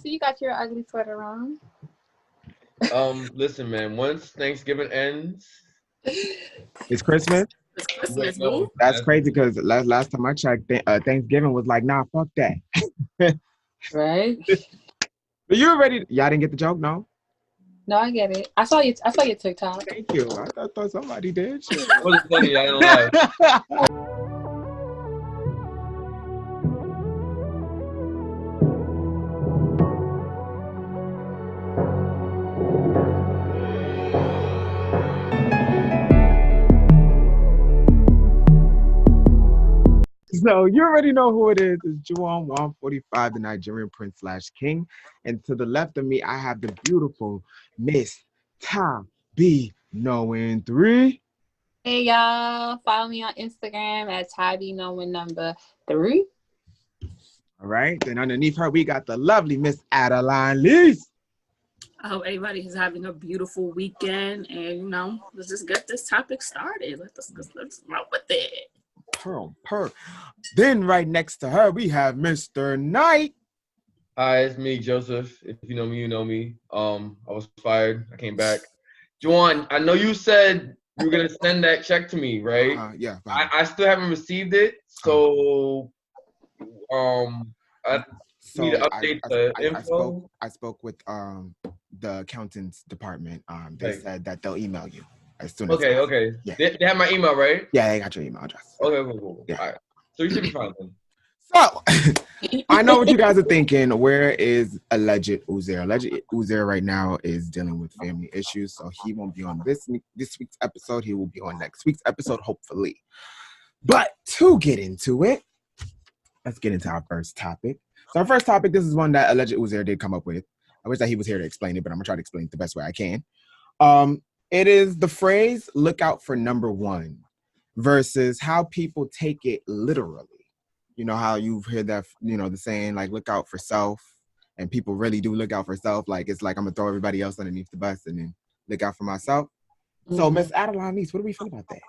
see you got your ugly sweater on. Listen, man. Once Thanksgiving ends, It's Christmas. It's Christmas, wait, no, boo. That's crazy because last time I checked, Thanksgiving was like, nah, fuck that. Right? But you already, y'all didn't get the joke, no? No, I get it. I saw your TikTok. Thank you. I thought somebody did. Shit. it wasn't funny. I don't lie. So you already know who it is. It's Juwan 145, the Nigerian prince / king. And to the left of me, I have the beautiful Miss Tabi Knowing 3. Hey y'all, follow me on Instagram at TabiKnowing3. All right. Then underneath her, we got the lovely Miss Adeline Lees. I hope everybody is having a beautiful weekend, and let's just get this topic started. Let's run with it. Per. Then right next to her, we have Mr. Knight. Hi, it's me, Joseph. If you know me, you know me. I was fired. I came back. Juwan, I know you said you were gonna send that check to me, right? Yeah. I still haven't received it, so I need to update the info. I spoke with the accountant's department. They Okay. said that they'll email you as soon as Okay. Yeah. They have my email, right? Yeah, they got your email address. Okay, cool. Yeah. All right. So you should be fine then. So I know what you guys are thinking. Where is alleged Uzair? Alleged Uzair right now is dealing with family issues, so he won't be on this week's episode. He will be on next week's episode, hopefully. But to get into it, let's get into our first topic. So our first topic, this is one that alleged Uzair did come up with. I wish that he was here to explain it, but I'm gonna try to explain it the best way I can. It is the phrase "look out for number one" versus how people take it literally. You know how you've heard that, the saying like "look out for self," and people really do look out for self. Like it's like I'm gonna throw everybody else underneath the bus and then look out for myself. So Miss Adeline Niece, what do we feel about that?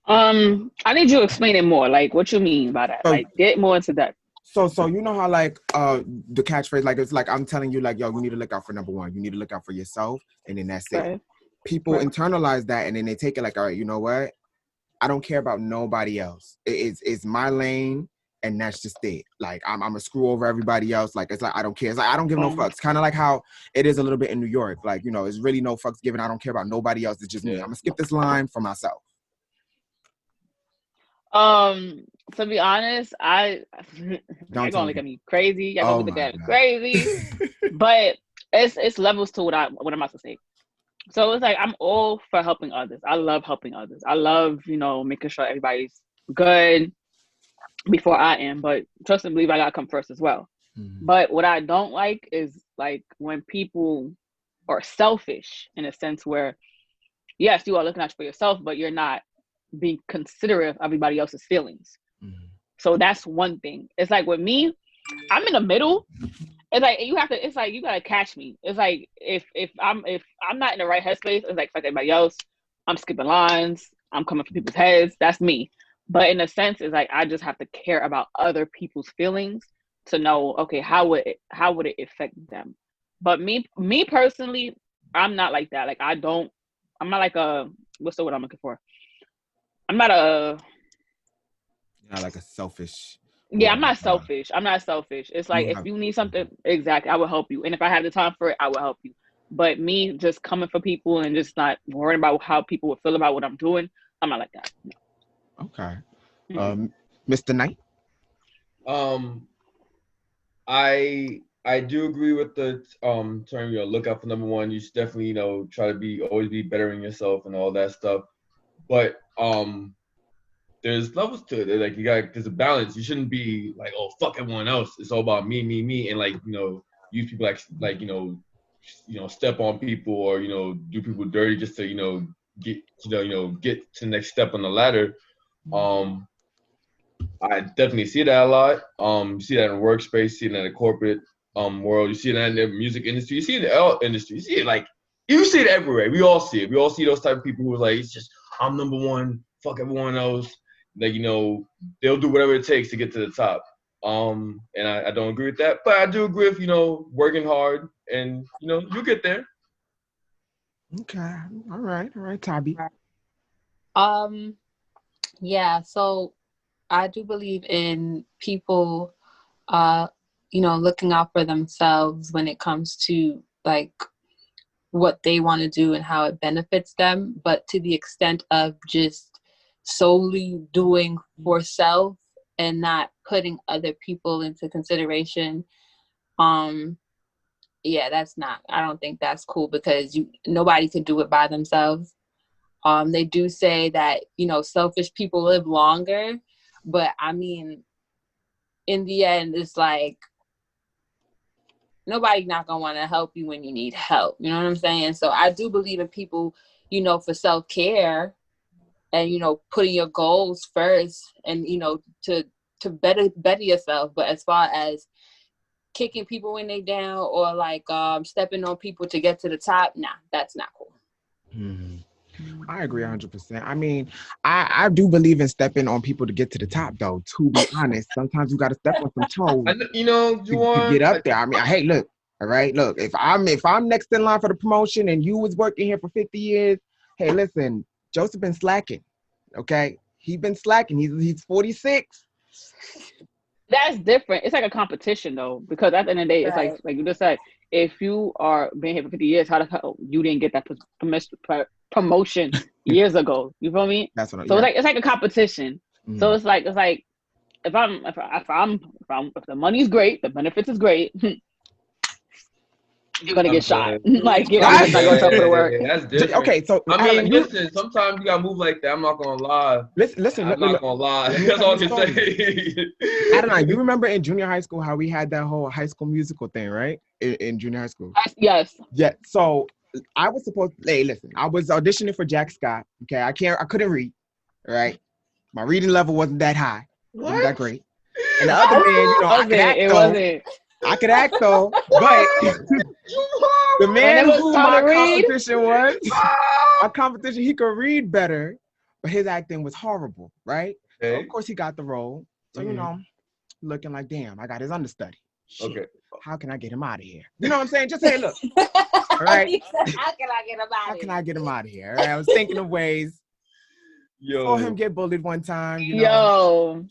I need you to explain it more. Like, what you mean by that? So, like, get more into that. So you know how like the catchphrase, like it's like I'm telling you, like, yo, you need to look out for number one. You need to look out for yourself, and then that's it. People internalize that, and then they take it like, all right, you know what? I don't care about nobody else. It's my lane, and that's just it. Like I'm gonna screw over everybody else. Like it's like I don't care. It's like I don't give no fucks. Kind of like how it is a little bit in New York. Like it's really no fucks given. I don't care about nobody else. It's just me. I'm gonna skip this line for myself. To be honest, you're gonna look at me crazy. You're gonna look at me crazy. But it's levels to what I'm about to say. So it's like I'm all for helping others. I love helping others. I love, making sure everybody's good before I am. But trust and believe I gotta come first as well. Mm-hmm. But what I don't like is like when people are selfish in a sense where, yes, you are looking out for yourself, but you're not being considerate of everybody else's feelings. Mm-hmm. So that's one thing. It's like with me, I'm in the middle. It's like you gotta catch me. It's like if I'm not in the right headspace, it's like fuck everybody else. I'm skipping lines. I'm coming for people's heads. That's me. But in a sense, it's like I just have to care about other people's feelings to know, okay, how would it affect them? But me personally, I'm not like that. Like I'm not like what's the word I'm looking for? I'm not like a selfish. Yeah, I'm not selfish. It's like if you need something, exactly, I will help you. And if I have the time for it, I will help you. But me just coming for people and just not worrying about how people would feel about what I'm doing, I'm not like that. No. Okay. Mr. Knight? I do agree with the term, look out for number one. You should definitely, try to always be bettering yourself and all that stuff. But there's levels to it. Like there's a balance. You shouldn't be like, oh, fuck everyone else. It's all about me, and like, use people like step on people or do people dirty just to get get to the next step on the ladder. I definitely see that a lot. You see that in the workspace, see that in the corporate world. You see that in the music industry. You see it in the L industry. You see it you see it everywhere. We all see it. We all see those type of people who are like, it's just I'm number one. Fuck everyone else. Like they'll do whatever it takes to get to the top. And I don't agree with that, but I do agree with, working hard and, you get there. Okay. All right, Tabby. Yeah, so I do believe in people, looking out for themselves when it comes to like what they want to do and how it benefits them, but to the extent of just solely doing for self and not putting other people into consideration. Yeah, I don't think that's cool, because nobody could do it by themselves. They do say that, selfish people live longer, but I mean, in the end, it's like, nobody's not going to want to help you when you need help. You know what I'm saying? So I do believe in people, for self-care and, putting your goals first and, to better yourself. But as far as kicking people when they down or like stepping on people to get to the top, nah, that's not cool. I agree 100%. I mean, I do believe in stepping on people to get to the top, though. To be honest, sometimes you got to step on some toes to get up there. I mean, hey, look, all right, look. If I'm next in line for the promotion and you was working here for 50 years, hey, listen, Joseph been slacking. Okay, he's been slacking. He's 46. That's different. It's like a competition, though, because at the end of the day, it's like you just said, if you are being here for 50 years, how the hell you didn't get that promotion years ago? You feel me? That's what. So it's like a competition. Mm-hmm. So it's like if the money's great, the benefits is great. You're gonna get shot. Like you're not gonna show up for work. That's different. Okay, so I mean, listen. Sometimes you gotta move like that. I'm not gonna lie. Listen. I'm not gonna lie. That's all I can say. I don't know. You remember in junior high school how we had that whole High School Musical thing, right? In junior high school. Yes. Yeah. So I was supposed to. Hey, listen. I was auditioning for Jack Scott. Okay. I couldn't read. Right. My reading level wasn't that high. What? Wasn't that great. And the other man, I could act though, but the man who my competition, he could read better, but his acting was horrible, right? Okay. So of course he got the role. So looking like, damn, I got his understudy. Shit. Okay. How can I get him out of here? You know what I'm saying? Just say, look. All right. How can I get him out of here? How can I get him out of here? All right? I was thinking of ways. Saw him get bullied one time.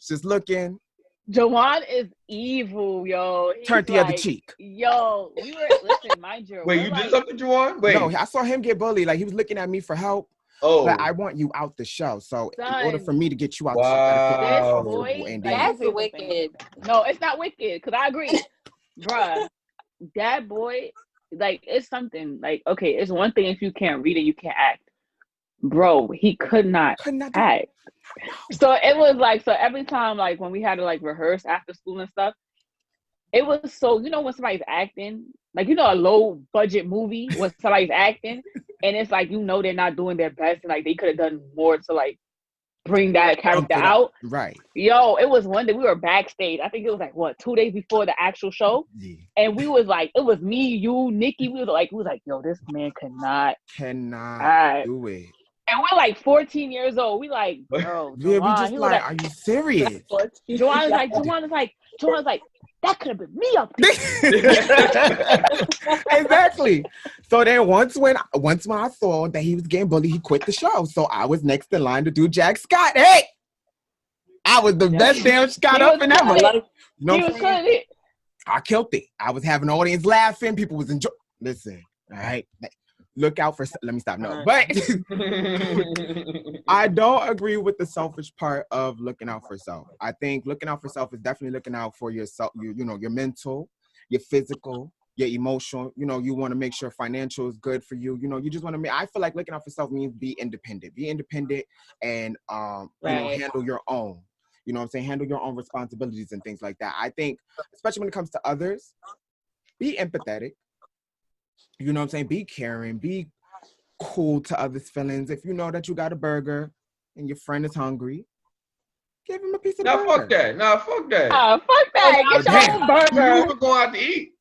Just looking. Jawan is evil, yo. Turned the other cheek. Yo, listen, mind you. Wait, you did something, Jawan? Wait. No, I saw him get bullied. Like he was looking at me for help. Oh. But I want you out the show. So in order for me to get you out the show, that's wicked. No, it's not wicked, because I agree. Bruh, that boy, like, it's something. Like, okay, it's one thing if you can't read and you can't act. Bro, he could not act. So it was like, so every time, like when we had to like rehearse after school and stuff, it was so, when somebody's acting, like, a low budget movie when somebody's acting and it's like, they're not doing their best and like they could have done more to like bring that character out. Right. Yo, it was one day we were backstage. I think it was like 2 days before the actual show. Yeah. And we was like, it was me, you, Nikki. We was like, yo, this man cannot do it. And we're like 14 years old. We like, bro, Joanne. Yeah, we just like, are you serious? Joanne's like, that could have been me up there. Exactly. So then once when I saw that he was getting bullied, he quit the show. So I was next in line to do Jack Scott. Hey, I was the best damn Scott up and ever. I killed it. I was having the audience laughing. People was enjoying. Listen, all right. Look out for. Let me stop. No, but I don't agree with the selfish part of looking out for self. I think looking out for self is definitely looking out for yourself. Your mental, your physical, your emotional. You want to make sure financial is good for you. You just want to make. I feel like looking out for self means be independent. Be independent and handle your own. You know what I'm saying? Handle your own responsibilities and things like that. I think, especially when it comes to others, be empathetic. You know what I'm saying? Be caring, be cool to others' feelings. If you know that you got a burger and your friend is hungry, give him a piece of burger. Fuck that. Fuck that. Fuck that. Get your own burger. You were going out to eat.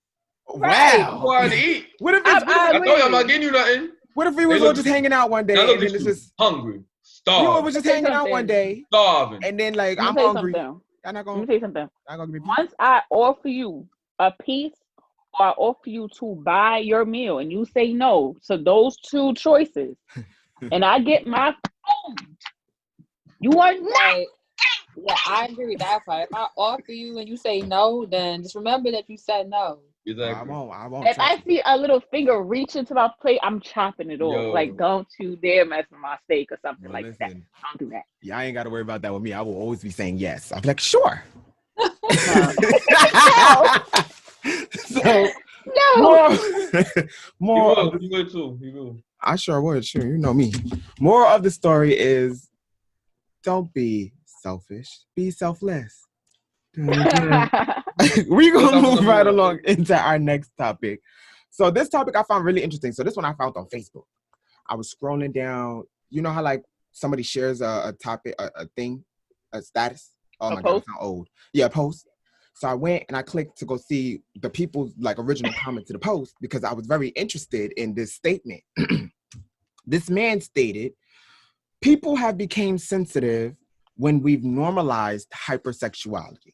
Wow. Go out to eat. What if I told you I'm not getting you nothing. What if we was all just hanging out one day and it's just hungry, starving? Was just hanging out one day, starving, and then like I'm hungry, Let me tell you something. Not gonna give me Once I offer you a piece or I offer you to buy your meal and you say no to those two choices, and I get my food, you are not. Right. Yeah, I agree with that part. If I offer you and you say no, then just remember that you said no. Exactly. I won't. If I see a little finger reach into my plate, I'm chopping it off. Yo. Like, don't you dare mess with my steak or something like that. Listen, Don't do that. Yeah, I ain't got to worry about that with me. I will always be saying yes. I'll be like, sure. No. So, No. more. He will too. He will. I sure would. Sure, you know me. More of the story is, don't be selfish. Be selfless. We're gonna move right along into our next topic. So this topic I found really interesting. So this one I found on Facebook. I was scrolling down. You know how like somebody shares a topic, a thing, a status. Oh my God, I sound old. Yeah, a post. So I went and I clicked to go see the people's like original comment to the post because I was very interested in this statement. This man stated, people have become sensitive when we've normalized hypersexuality.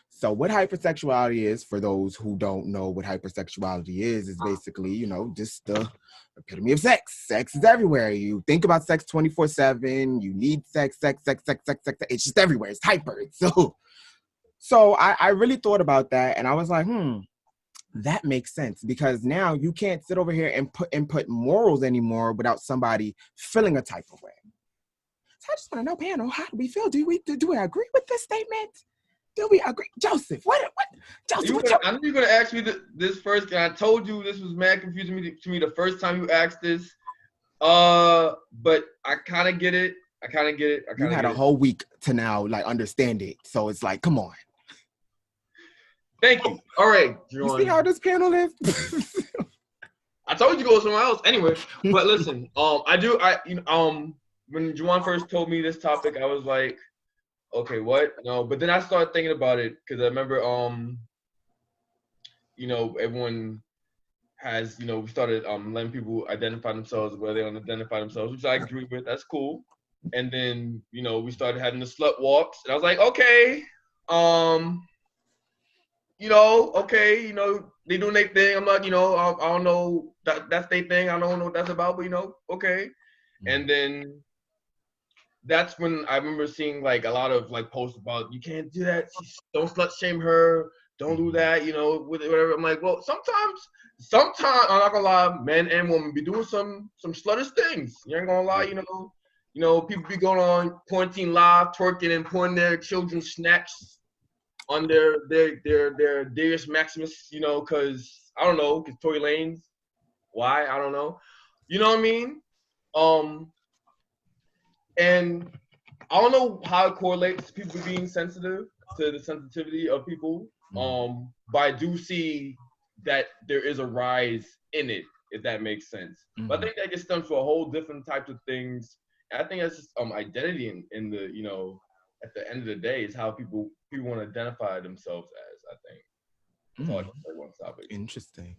So what hypersexuality is, for those who don't know what hypersexuality is basically, you know, just the epitome of sex. Sex is everywhere. You think about sex 24/7. You need sex. It's just everywhere. It's hyper. So I really thought about that, and I was like, that makes sense, because now you can't sit over here and put morals anymore without somebody feeling a type of way. So I just want to know, panel, how do we feel? Do we agree with this statement? Do we agree? Joseph, what? Joseph, I knew you were going to ask me this first, and I told you this was mad confusing to me the first time you asked this. But I kind of get it. You had a whole week to now like understand it. So it's like, come on. Thank you. All right, Juwan. You see how this panel is? I told you to go somewhere else. Anyway, but listen, when Juwan first told me this topic, I was like, okay, what? No, but then I started thinking about it because I remember, everyone has, we started letting people identify themselves where they don't identify themselves, which I agree with. That's cool. And then, we started having the slut walks, and I was like, okay, they doing their thing. I'm not, I don't know that's their thing. I don't know what that's about, but okay. Mm-hmm. And then that's when I remember seeing like a lot of like posts about you can't do that. Don't slut shame her. Don't do that. Whatever. I'm like, well, sometimes I'm not gonna lie, men and women be doing some sluttish things. You ain't gonna lie. People be going on quarantine live, twerking and pouring their children's snacks on their Deus Maximus. Because I don't know, because Tory Lanez. Why? I don't know. You know what I mean? And I don't know how it correlates to people being sensitive to the sensitivity of people. But I do see that there is a rise in it, if that makes sense. Mm-hmm. But I think that just stems from a whole different types of things. And I think that's just identity in the, at the end of the day is how people want to identify themselves as, I think. That's all I can say on this topic. Interesting.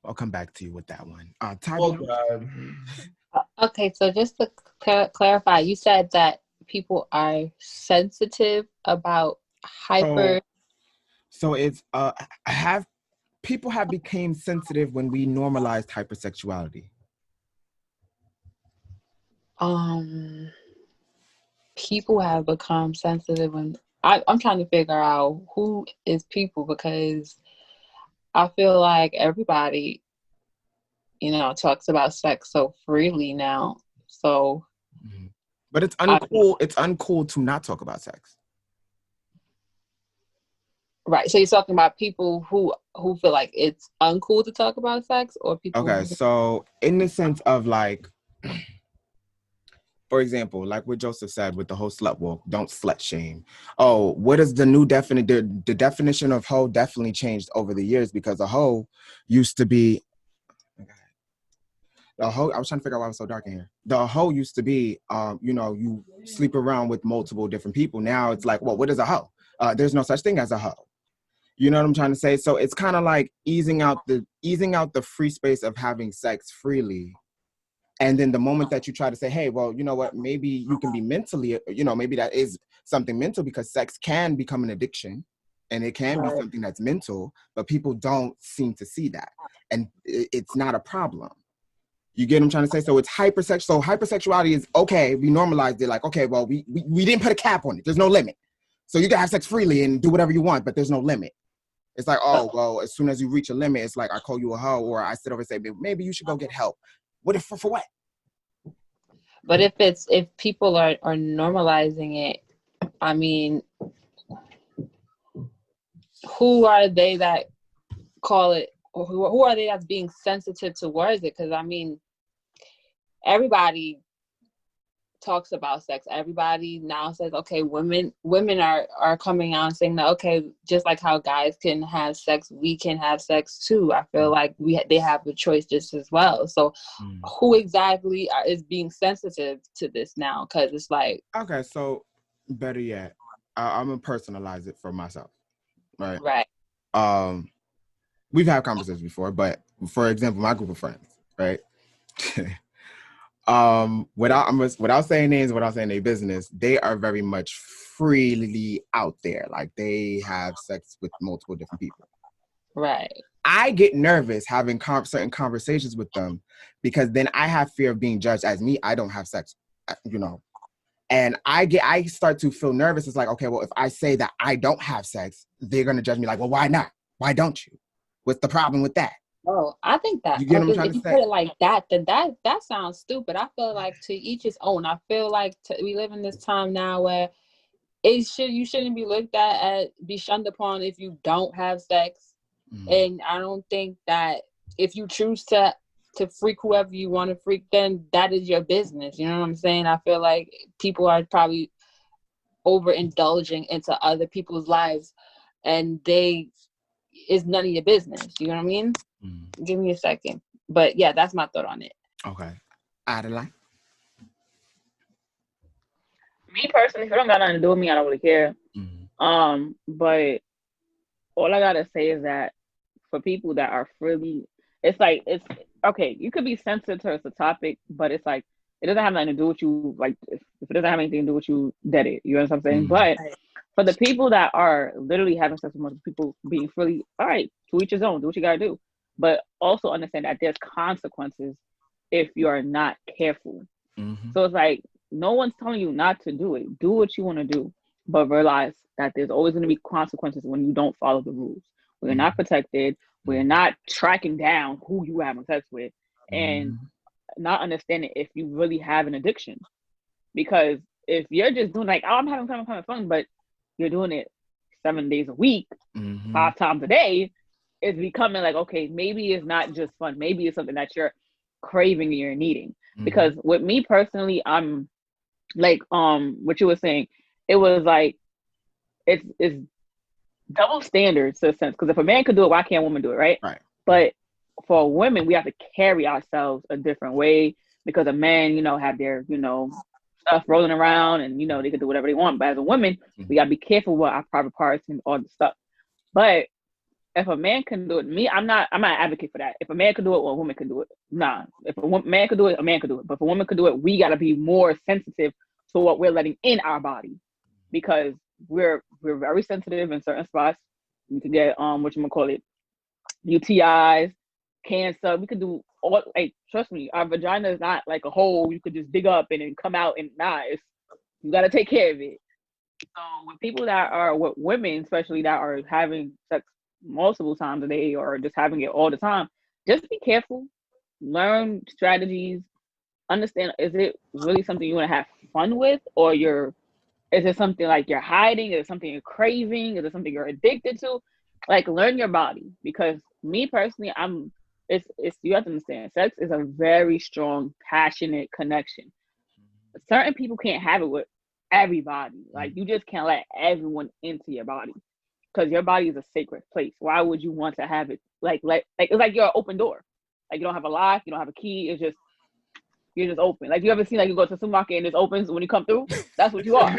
I'll come back to you with that one. Okay, so just to clarify, you said that people are sensitive about hyper. So it's people have become sensitive when we normalized hypersexuality. People have become sensitive when I'm trying to figure out who is people, because I feel like everybody, talks about sex so freely now. So, but it's uncool. It's uncool to not talk about sex. Right. So you're talking about people who feel like it's uncool to talk about sex, or people? Okay. So in the sense of like, for example, like what Joseph said with the whole slut walk, don't slut shame. Oh, what is the new definition? The definition of hoe definitely changed over the years, because a hoe used to be. The hoe, I was trying to figure out why it was so dark in here. The hoe used to be, you sleep around with multiple different people. Now it's like, well, what is a hoe? There's no such thing as a hoe. You know what I'm trying to say? So it's kind of like easing out the free space of having sex freely. And then the moment that you try to say, hey, well, you know what, maybe you can be mentally, maybe that is something mental, because sex can become an addiction and it can be something that's mental, but people don't seem to see that. And it's not a problem. You get what I'm trying to say? So it's hypersexual. So hypersexuality is okay. We normalized it, like, okay, well, we didn't put a cap on it. There's no limit. So you can have sex freely and do whatever you want, but there's no limit. It's like, oh, well, as soon as you reach a limit, it's like I call you a hoe, or I sit over and say, maybe you should go get help. What if for what? But if people are normalizing it, I mean, who are they that call it, or who are they that's being sensitive towards it? Because I mean, everybody talks about sex. Everybody now says, okay, women are coming out and saying that, okay, just like how guys can have sex, we can have sex too. I feel like they have a choice just as well. So who exactly is being sensitive to this now? Because it's like, okay, so better yet, I'm gonna personalize it for myself, right? We've had conversations before, but for example, my group of friends, right? Without saying names, without saying their business, they are very much freely out there. Like, they have sex with multiple different people. Right. I get nervous having certain conversations with them, because then I have fear of being judged as me. I don't have sex, and I start to feel nervous. It's like, okay, well, if I say that I don't have sex, they're gonna judge me. Like, well, why not? Why don't you? What's the problem with that? Oh, I think that, you get what I'm trying if to you say? put it like that, then that sounds stupid. I feel like to each his own. I feel like we live in this time now where you shouldn't be looked at be shunned upon if you don't have sex. And I don't think that if you choose to freak whoever you want to freak, then that is your business. You know what I'm saying? I feel like people are probably overindulging into other people's lives, and it's none of your business. You know what I mean? Give me a second. But yeah, that's my thought on it. Okay. Adeline? Me personally, if it don't got nothing to do with me, I don't really care. But all I gotta say is that for people that are freely, it's okay, you could be sensitive to the topic, but it's like, it doesn't have nothing to do with you. Like, if it doesn't have anything to do with you, dead it. You know what I'm saying? But for the people that are literally having sex with multiple people, being freely, all right, to each his own, do what you gotta do. But also understand that there's consequences if you are not careful. So it's like, no one's telling you not to do it. Do what you want to do, but realize that there's always going to be consequences when you don't follow the rules. We're not protected. We're not tracking down who you having sex with, and not understanding if you really have an addiction. Because if you're just doing like, oh, I'm having fun, but you're doing it 7 days a week, 5 times a day, it's becoming like, okay, maybe it's not just fun. Maybe it's something that you're craving and you're needing. Because with me personally, I'm like, what you were saying, it was like, it's double standards in a sense. Because if a man could do it, why can't a woman do it, right? But for women, we have to carry ourselves a different way, because a man, have their, stuff rolling around, and they can do whatever they want. But as a woman, we gotta be careful with our private parts and all the stuff. But if a man can do it, I'm not an advocate for that. If a man can do it, well, a woman can do it. Nah, if man could do it, a man could do it. But if a woman could do it, we gotta be more sensitive to what we're letting in our body, because we're very sensitive in certain spots. We could get UTIs, cancer. We could do all, like, trust me, our vagina is not like a hole you could just dig up and then come out, and you gotta take care of it. So with people with women especially, that are having sex multiple times a day or just having it all the time, just be careful, learn strategies, understand, is it really something you want to have fun with, or is it something like you're hiding? Is it something you're craving? Is it something you're addicted to? Like, learn your body. Because me personally, you have to understand, sex is a very strong, passionate connection. Certain people can't have it with everybody. Like, you just can't let everyone into your body, because your body is a sacred place. Why would you want to have it like it's like you're an open door? Like, you don't have a lock, you don't have a key. It's just, you're just open. Like, you ever seen, like, you go to the supermarket and it opens when you come through? That's what you are.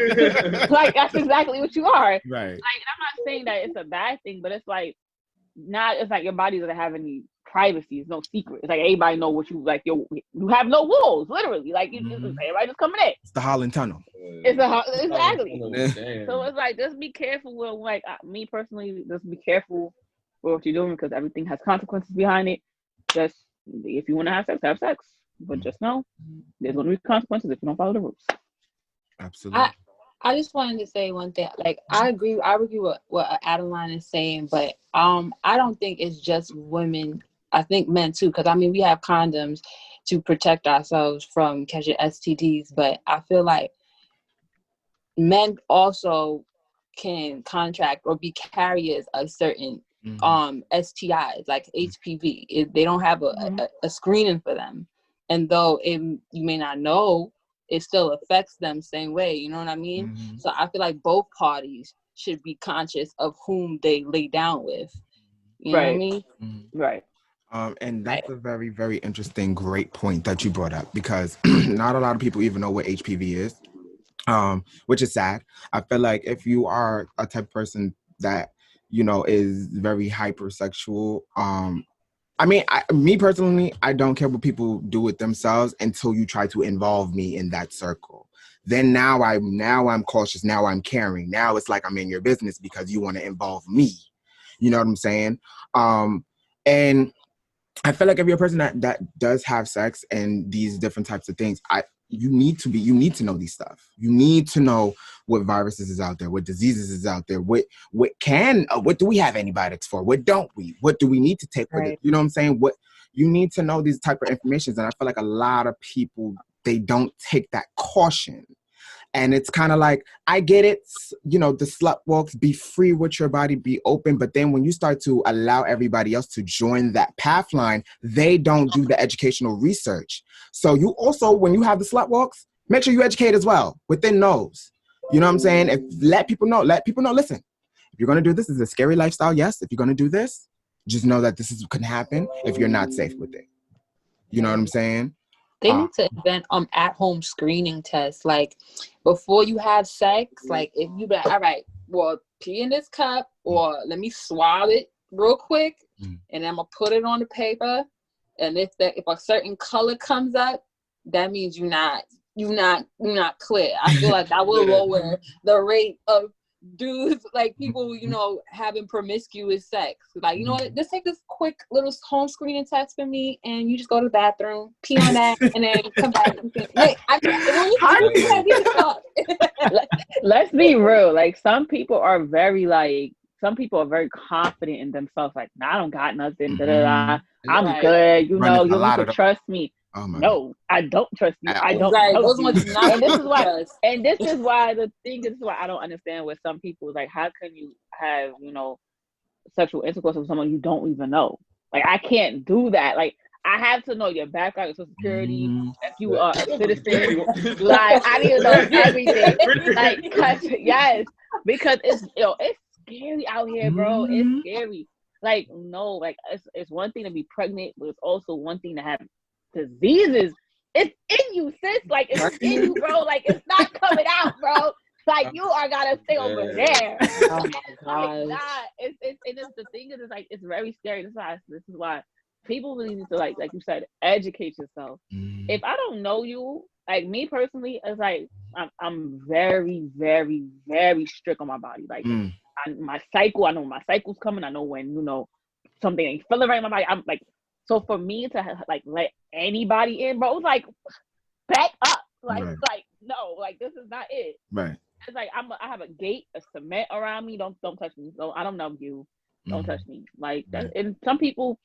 Like, that's exactly what you are. Right. Like, and I'm not saying that it's a bad thing, but it's like, it's like your body doesn't have any privacy. It's no secret. It's like everybody know what you like. You have no walls, literally. Like everybody just coming in. It's the Holland Tunnel. Exactly. Damn. So it's like just be careful with like me personally. Just be careful with what you're doing because everything has consequences behind it. Just if you want to have sex, but just know there's going to be consequences if you don't follow the rules. Absolutely. I just wanted to say one thing. Like I agree with what Adeline is saying, but I don't think it's just women. I think men too, because I mean we have condoms to protect ourselves from catching STDs, but I feel like men also can contract or be carriers of certain STIs like HPV. They don't have a screening for them, and though you may not know, it still affects them same way. You know what I mean? So I feel like both parties should be conscious of whom they lay down with. You know what I mean? Right. And that's a very, very interesting, great point that you brought up because not a lot of people even know what HPV is, which is sad. I feel like if you are a type of person that, you know, is very hypersexual, I mean, me personally, I don't care what people do with themselves until you try to involve me in that circle. Then now I'm cautious. Now I'm caring. Now it's like I'm in your business because you want to involve me. You know what I'm saying? And I feel like if you're a person that does have sex and these different types of things, you need to know these stuff. You need to know what viruses is out there, what diseases is out there, what do we have antibiotics for? What don't we? What do we need to take for this? You know what I'm saying? What you need to know these type of information. And I feel like a lot of people, they don't take that caution. And it's kind of like, I get it, you know, the slut walks, be free with your body, be open. But then when you start to allow everybody else to join that path line, they don't do the educational research. So you also, when you have the slut walks, make sure you educate as well within those. You know what I'm saying? Let people know, listen, if you're going to do this, it's a scary lifestyle. Yes. If you're going to do this, just know that this can happen if you're not safe with it. You know what I'm saying? They need to invent at-home screening tests. Like before you have sex, like if you be like, all right, well, pee in this cup, or let me swallow it real quick, and I'm gonna put it on the paper. And if a certain color comes up, that means you're not clear. I feel like that will lower the rate of dudes, like people, you know, having promiscuous sex. Like, you know what, just take this quick little home screening test for me, and you just go to the bathroom, pee on that, and then come back and think, wait, let's be real. Like some people are very confident in themselves. Like, nah, I don't got nothing. I'm good. You know, you need to trust me. Oh no, I don't trust you. I don't know you. And this is why I don't understand with some people. Like, how can you have, you know, sexual intercourse with someone you don't even know? Like, I can't do that. Like, I have to know your background, your social security, if you are a citizen. Like, I need to know everything. Like, yes, because it's scary out here, bro. It's scary. Like, no, like it's one thing to be pregnant, but it's also one thing to have diseases. It's in you, sis. Like, it's in you, bro. Like, it's not coming out, bro. Like, you are gotta stay over there. Oh my god. Like, it's the thing is, it's like, it's very scary. This is why people really need to, like you said, educate yourself. If I don't know you, like me personally, it's like I'm very, very, very strict on my body. Like my cycle, I know when my cycle's coming. I know when, you know, something ain't feeling right in my body. I'm like, so for me to like let anybody in, bro, it's like, back up. Like, like, no, like, this is not it. Right. It's like I have a gate, a cement around me. Don't touch me. So I don't know you. Don't touch me. Like that. And some people,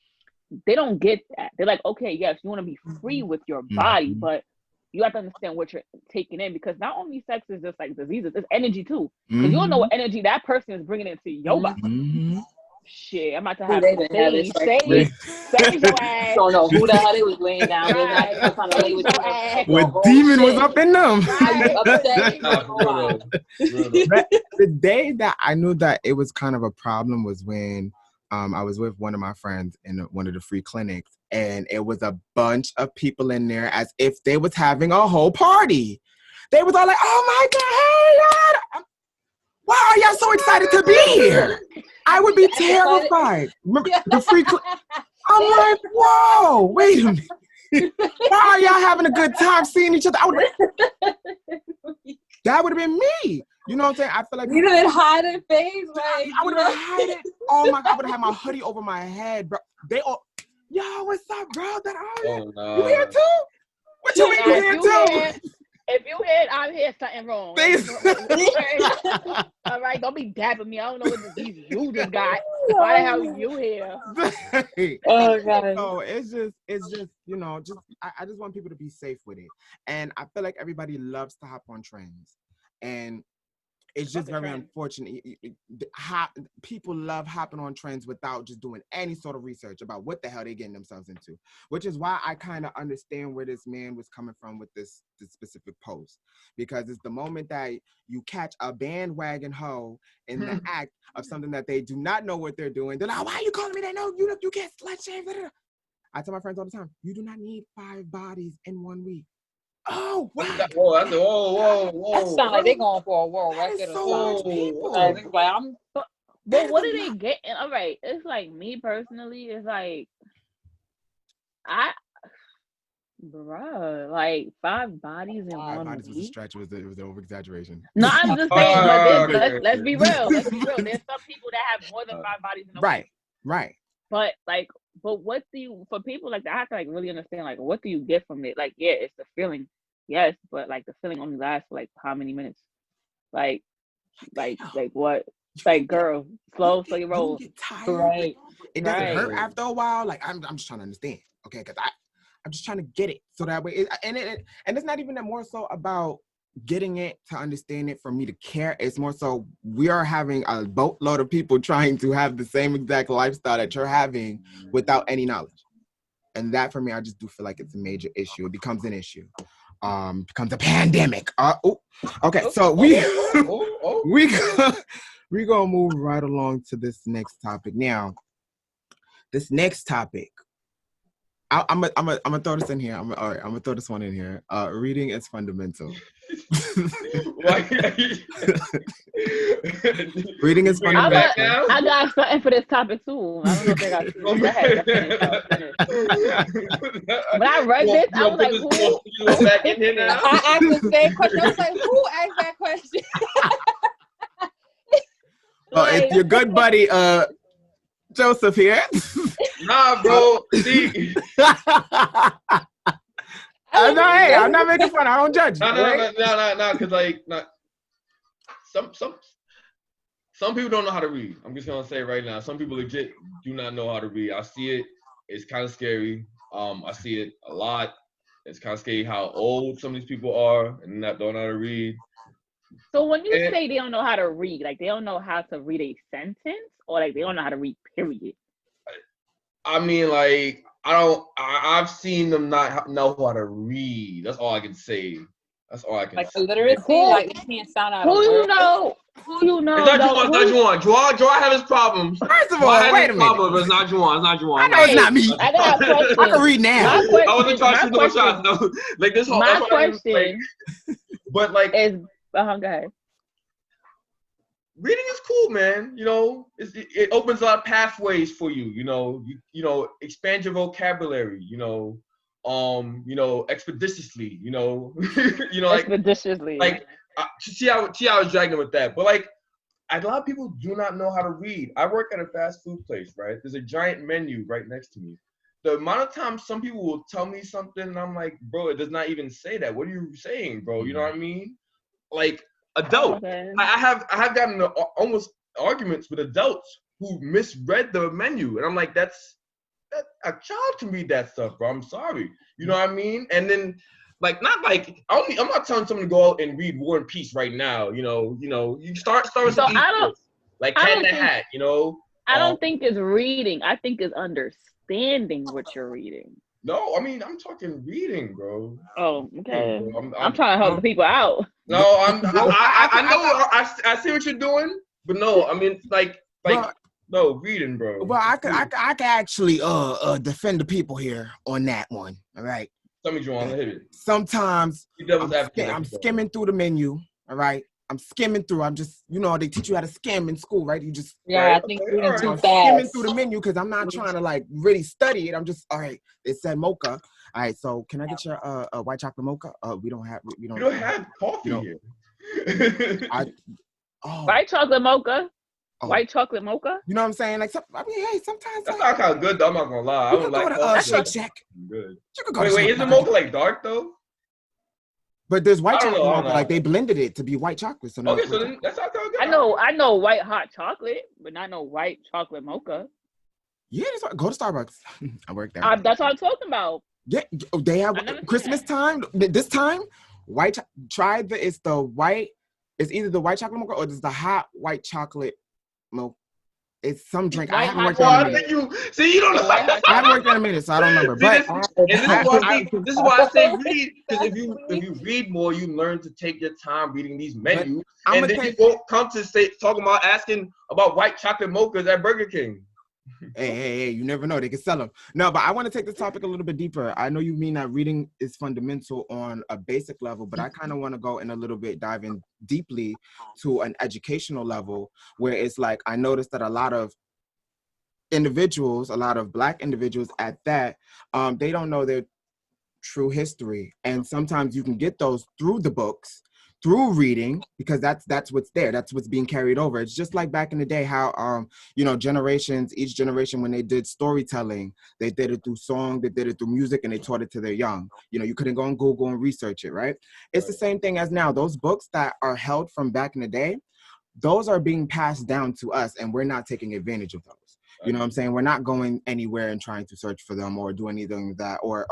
they don't get that. They're like, okay, yes, you want to be free with your body, but you have to understand what you're taking in, because not only sex is just like diseases, it's energy too. Because you don't know what energy that person is bringing into your body. Shit, I'm about to have to save your ass. Don't know who the hell they was laying down with. Not trying to lay with you. What demon was up in them? The day that I knew that it was kind of a problem was when I was with one of my friends in one of the free clinics, and it was a bunch of people in there as if they was having a whole party. They was all like, "Oh my god, hey, why are y'all so excited to be here?" I would be terrified. The free I'm like, whoa, wait a minute. Why are y'all having a good time seeing each other? That would have been me. You know what I'm saying? I feel like you didn't hide it, face. Like, I would have hide it. Oh my God, I would have had my hoodie over my head, bro. They all, yo, what's up, bro? Oh, no. You here too? What you mean you here too? If you here, I'm here. Something wrong. All right, don't be dabbing me. I don't know what disease you just got. Why the hell you here? Oh God. So it's just you know, I just want people to be safe with it, and I feel like everybody loves to hop on trends, and it's just very unfortunate. People love hopping on trends without just doing any sort of research about what the hell they're getting themselves into, which is why I kind of understand where this man was coming from with this specific post, because it's the moment that you catch a bandwagon hoe in the act of something that they do not know what they're doing. They're like, why are you calling me that? No, you can't slut shame. I tell my friends all the time, you do not need 5 bodies in 1 week. Oh, wow. Whoa. That sounds like they're going for a world record so or something. But what are they getting? All right, it's like me personally, it's like bruh, like 5 bodies in 1 bodies was a week. stretch. It was an over exaggeration. No, I'm just saying, but let's be real. Let's be real. There's some people that have more than 5 bodies in a week. Right. But what do you, for people like that, I have to like really understand, like, what do you get from it? Like, yeah, it's the feeling, yes, but like the feeling only lasts for like how many minutes? Like what? Like, girl, slow your roll. You get tired. Right. It doesn't hurt after a while. Like I'm just trying to understand, okay? Because I'm just trying to get it so that way. And it's not even that more so about getting it to understand it for me to care. It's more so we are having a boatload of people trying to have the same exact lifestyle that you're having without any knowledge. And that for me, I just do feel like it's a major issue. It becomes an issue. Becomes a pandemic. Okay, so we gonna move right along to this next topic. Now, this next topic, I'm gonna throw this in here. I'm gonna throw this one in here. Reading is fundamental. Reading is fundamental. I got something for this topic too. I don't know if they got. Go ahead. When I read this, I was like, who? Back in here now? I asked the same question. I was like, who asked that question? It's your good buddy, Joseph here. Nah, bro. See. I'm not making fun. I don't judge. No. Because like, some people don't know how to read. I'm just gonna say right now, some people legit do not know how to read. I see it. It's kind of scary. I see it a lot. It's kind of scary how old some of these people are and don't know how to read. So when you say they don't know how to read, like they don't know how to read a sentence, or like they don't know how to read, period? I mean, like, I've seen them not know how to read. That's all I can say. That's all I can say. Like literacy, like they can't sound out. Who you know? It's not Juwan. Juwan have his problems. First of all, wait a minute. But it's not Juwan. I know it's not me. I got a question. I can read now. I wasn't trying to shoot no shots. No, like this whole. My question, but like, is go ahead. Reading is cool, man. You know, it opens up pathways for you. You know, expand your vocabulary. You know, expeditiously. You know, like expeditiously. Like, see how I was dragging with that, but like, a lot of people do not know how to read. I work at a fast food place, right? There's a giant menu right next to me. The amount of times some people will tell me something, and I'm like, bro, it does not even say that. What are you saying, bro? You know what I mean? Like, adult. Okay. I have gotten almost arguments with adults who misread the menu, and I'm like, that a child can read that stuff, bro. I'm sorry. You know what I mean? And then, like, not like I'm not telling someone to go out and read War and Peace right now. You know, you start with some like Cat in the Hat. You know, I don't think it's reading. I think it's understanding what you're reading. No, I mean, I'm talking reading, bro. Oh, okay. I'm trying to help the people out. No, I know I see what you're doing, but no, I mean, like no reading, bro. Well, I could actually defend the people here on that one. All right. Tell me, Juwan, hit it. Sometimes I'm skimming through the menu. All right. I'm skimming through. I'm just, they teach you how to skim in school, right? You just I think reading too fast. Skimming through the menu because I'm not trying to like really study it. I'm just, all right. It said mocha. All right, so can I get your white chocolate mocha? We don't have coffee here. White chocolate mocha. White chocolate mocha. You know what I'm saying? Like, hey, sometimes that's not kind of good though. I'm not gonna lie. I don't like coffee. Shake Shack. Good. Wait, is the mocha like dark though? But there's white chocolate mocha. Like they blended it to be white chocolate. So okay, so then that's not good. I know white hot chocolate, but not no white chocolate mocha. Yeah, go to Starbucks. I work there. That's what I'm talking about. Yeah, they have Christmas time. This time, it's the white. It's either the white chocolate mocha or it's the hot white chocolate mocha. It's some drink. I haven't worked there in a minute. You don't know. I haven't worked there in a minute, so I don't remember. But this is why I say read, because if you read more, you learn to take your time reading these menus, and then you won't come to talking about asking about white chocolate mochas at Burger King. Hey, you never know. They can sell them. No, but I want to take this topic a little bit deeper. I know you mean that reading is fundamental on a basic level, but I kind of want to go in a little bit, dive in deeply to an educational level where it's like, I noticed that a lot of Black individuals at that, they don't know their true history. And sometimes you can get those through the books, through reading, because that's what's there. That's what's being carried over. It's just like back in the day how, each generation, when they did storytelling, they did it through song, they did it through music, and they taught it to their young. You couldn't go on Google and research it, right? It's the same thing as now. Those books that are held from back in the day, those are being passed down to us, and we're not taking advantage of those. You know what I'm saying? We're not going anywhere and trying to search for them or do anything like that, or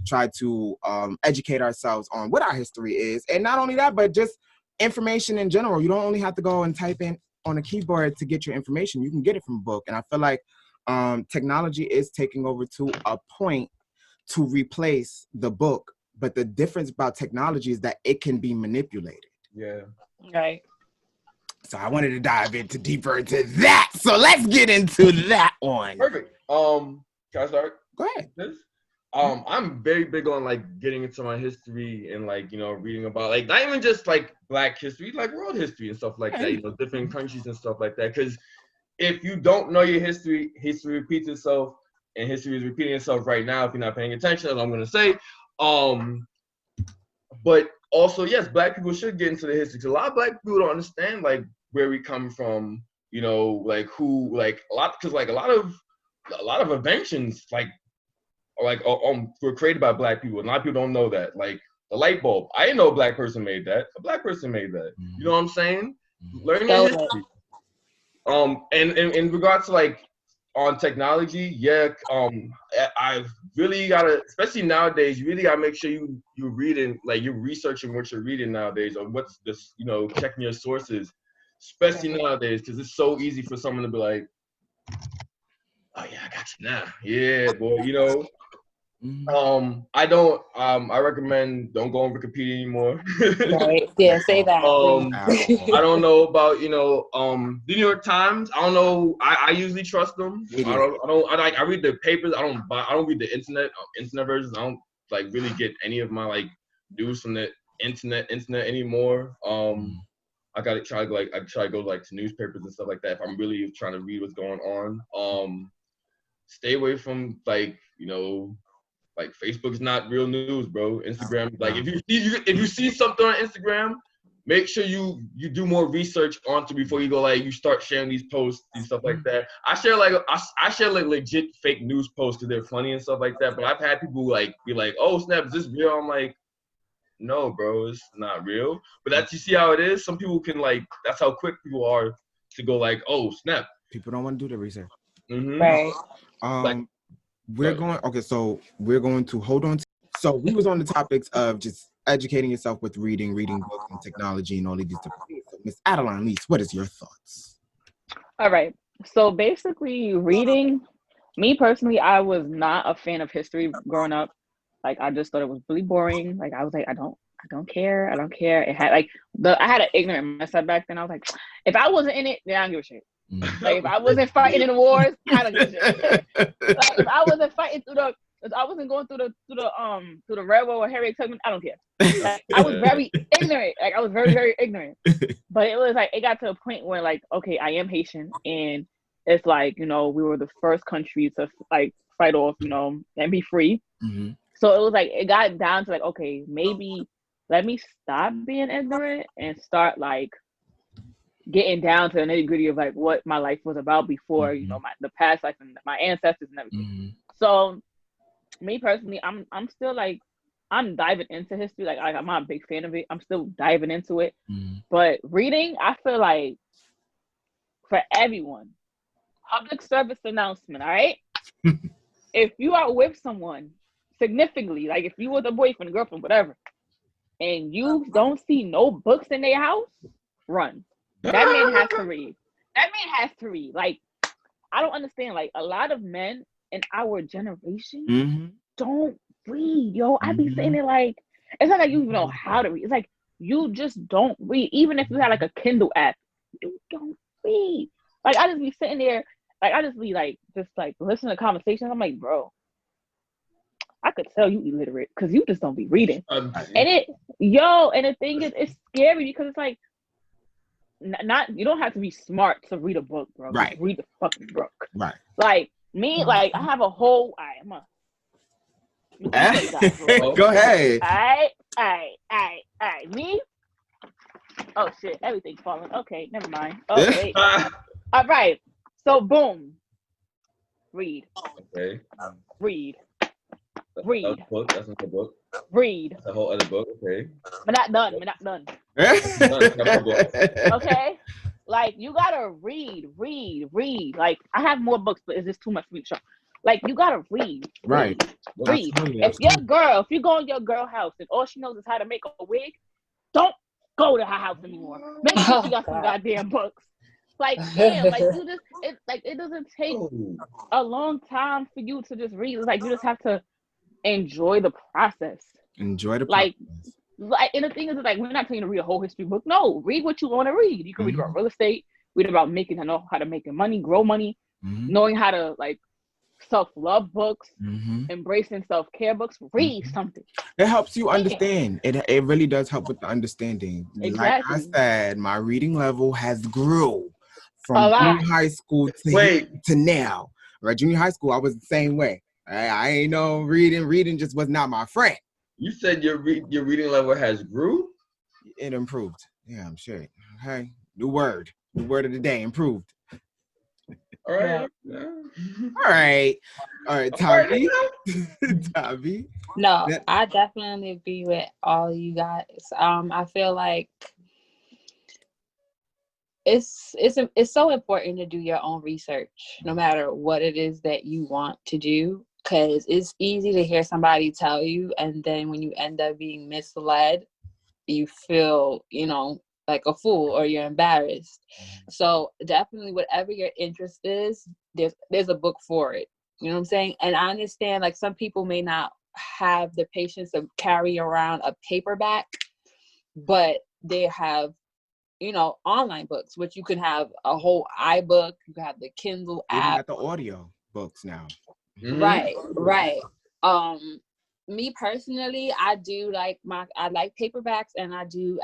try to educate ourselves on what our history is. And not only that, but just information in general. You don't only have to go and type in on a keyboard to get your information. You can get it from a book. And I feel like technology is taking over to a point to replace the book. But the difference about technology is that it can be manipulated. Yeah. Right. So I wanted to dive deeper into that. So let's get into that one. Perfect. Can I start? Go ahead. I'm very big on like getting into my history and like, reading about like not even just like Black history, like world history and stuff like that, different countries and stuff like that. Because if you don't know your history repeats itself, and history is repeating itself right now if you're not paying attention, that's what I'm gonna say. But also, yes, Black people should get into the history. Because a lot of Black people don't understand like where we come from, like who, like a lot of inventions were created by Black people. And a lot of people don't know that. Like the light bulb, I didn't know a Black person made that. A Black person made that. You know what I'm saying? Learning history. And in regards to like on technology, I've really gotta, especially nowadays, you really gotta make sure you're reading, like you're researching what you're reading nowadays, or what's this, checking your sources, especially nowadays, because it's so easy for someone to be like, oh yeah, I got you now. Yeah, boy, I recommend don't go on Wikipedia anymore. Right. Yeah, say that. I don't know about, the New York Times. I don't know. I usually trust them. I read the papers. I don't read the internet versions. I don't like really get any of my like news from the internet anymore. I gotta try to go like to newspapers and stuff like that if I'm really trying to read what's going on. Stay away from like, like Facebook is not real news, bro. Instagram, like if you see something on Instagram, make sure you do more research onto before you go like you start sharing these posts and stuff like that. I share like legit fake news posts because they're funny and stuff like that. But I've had people like be like, "Oh snap, is this real?" I'm like, "No, bro, it's not real." But you see how it is. Some people can like that's how quick people are to go like, "Oh snap." People don't want to do the research. Mm-hmm. Right. We're going to hold on to. So we was on the topics of just educating yourself with reading books and technology and all of these different things. So Miss Adeline Lease, what is your thoughts? All right. So basically reading, me personally, I was not a fan of history growing up. Like I just thought it was really boring. Like I was like, I don't care. It had like I had an ignorant mindset back then. I was like, if I wasn't in it, then I don't give a shit. Like if I wasn't fighting in the wars, I don't give a shit. Like if I wasn't fighting through the I wasn't going through the railroad or Harriet Tubman. I don't care. Like, I was very ignorant. Like, I was very, very ignorant. But it was like, it got to a point where, like, okay, I am Haitian, and it's like, you know, we were the first country to like fight off, you know, and be free. Mm-hmm. So it was like, it got down to like, okay, maybe let me stop being ignorant and start like getting down to the nitty gritty of like what my life was about before, you know, the past life and my ancestors and everything. Mm-hmm. So me personally, I'm still like, I'm diving into history. Like, I'm not a big fan of it. I'm still diving into it. Mm-hmm. But reading, I feel like for everyone, public service announcement, all right? If you are with someone significantly, like if you with a boyfriend, girlfriend, whatever, and you don't see no books in their house, run. That man has to read. That man has to read. Like, I don't understand. Like, a lot of men in our generation don't read, yo. I be saying it like, it's not like you even know how to read. It's like, you just don't read. Even if you had like a Kindle app, you don't read. Like, I just be sitting there, like, I just be like, just like listening to conversations. I'm like, bro, I could tell you illiterate because you just don't be reading. And the thing is, it's scary because it's like, not you don't have to be smart to read a book, bro. Right. Just read the fucking book. Right. Like me, like I have a whole. Go ahead. All right. Me. Oh shit! Everything's falling. Okay, never mind. Oh wait. All right. So boom. Read. Okay. Read. That's a book. That's not a book. Read. That's a whole other book. Okay. We're not done. Okay. Like, you gotta read. Like, I have more books, but it's just too much for me to show. Like, you gotta read. Read. If you go in your girl house and all she knows is how to make a wig, don't go to her house anymore. Make sure she got some goddamn books. Like, damn, like, it doesn't take a long time for you to just read. It's like, you just have to enjoy the process. Enjoy the process. Like, and the thing is, like, we're not telling you to read a whole history book. No, read what you want to read. You can read about real estate, read about know how to make money, grow money, knowing how to, like, self-love books, embracing self-care books. Read something. It helps you understand. It really does help with the understanding. Exactly. Like I said, my reading level has grew from junior high school to now. Right, junior high school, I was the same way. I ain't know reading just was not my friend. You said your reading level has grew? It improved. Yeah, I'm sure. Okay. New word of the day, improved. All right. Yeah. All right, Tavi. Tavi. No, I definitely agree with all you guys. I feel like it's so important to do your own research, no matter what it is that you want to do, because it's easy to hear somebody tell you, and then when you end up being misled, you feel, like a fool or you're embarrassed. So definitely, whatever your interest is, there's a book for it. You know what I'm saying? And I understand, like, some people may not have the patience to carry around a paperback, but they have, online books, which you can have a whole iBook. You can have the Kindle app. Even got the audio books now. Right. Me personally, I like paperbacks, and I do